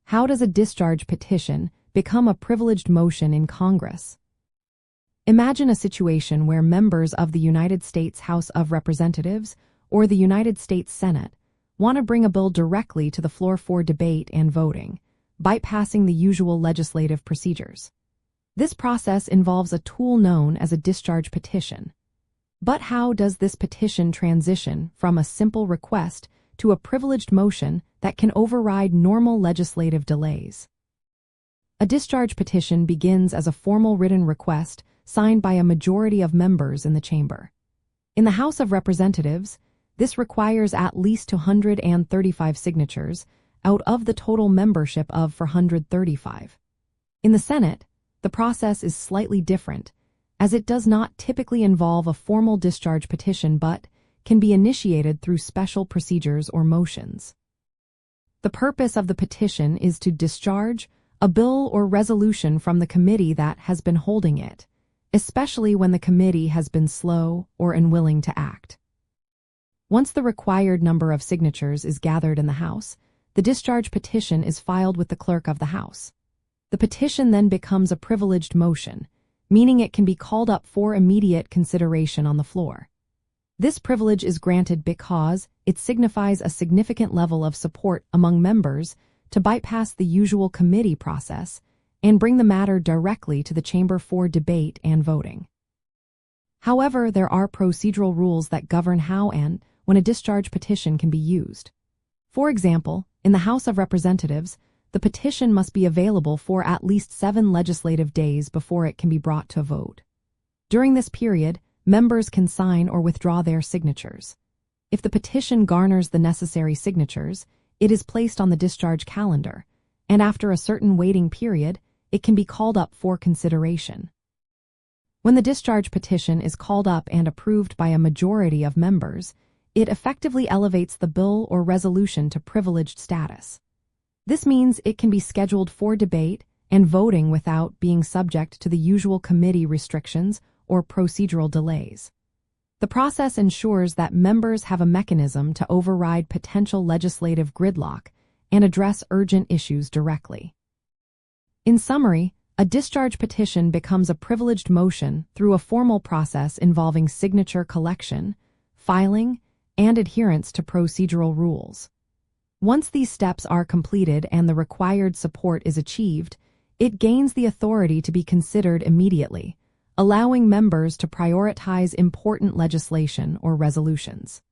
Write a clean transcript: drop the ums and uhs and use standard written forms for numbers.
How does a discharge petition become a privileged motion in Congress? Imagine a situation where members of the United States House of Representatives or the United States Senate want to bring a bill directly to the floor for debate and voting, bypassing the usual legislative procedures. This process involves a tool known as a discharge petition. But how does this petition transition from a simple request to a privileged motion that can override normal legislative delays? A discharge petition begins as a formal written request signed by a majority of members in the chamber. In the House of Representatives, this requires at least 235 signatures out of the total membership of 435. In the Senate, the process is slightly different, as it does not typically involve a formal discharge petition but can be initiated through special procedures or motions. The purpose of the petition is to discharge a bill or resolution from the committee that has been holding it, especially when the committee has been slow or unwilling to act. Once the required number of signatures is gathered in the House, the discharge petition is filed with the clerk of the House. The petition then becomes a privileged motion, meaning it can be called up for immediate consideration on the floor. This privilege is granted because it signifies a significant level of support among members to bypass the usual committee process and bring the matter directly to the chamber for debate and voting. However, there are procedural rules that govern how and when a discharge petition can be used. For example, in the House of Representatives, the petition must be available for at least 7 legislative days before it can be brought to a vote. During this period, members can sign or withdraw their signatures. If the petition garners the necessary signatures, it is placed on the discharge calendar, and after a certain waiting period, it can be called up for consideration. When the discharge petition is called up and approved by a majority of members, it effectively elevates the bill or resolution to privileged status. This means it can be scheduled for debate and voting without being subject to the usual committee restrictions or procedural delays. The process ensures that members have a mechanism to override potential legislative gridlock and address urgent issues directly. In summary, a discharge petition becomes a privileged motion through a formal process involving signature collection, filing, and adherence to procedural rules. Once these steps are completed and the required support is achieved, it gains the authority to be considered immediately, allowing members to prioritize important legislation or resolutions.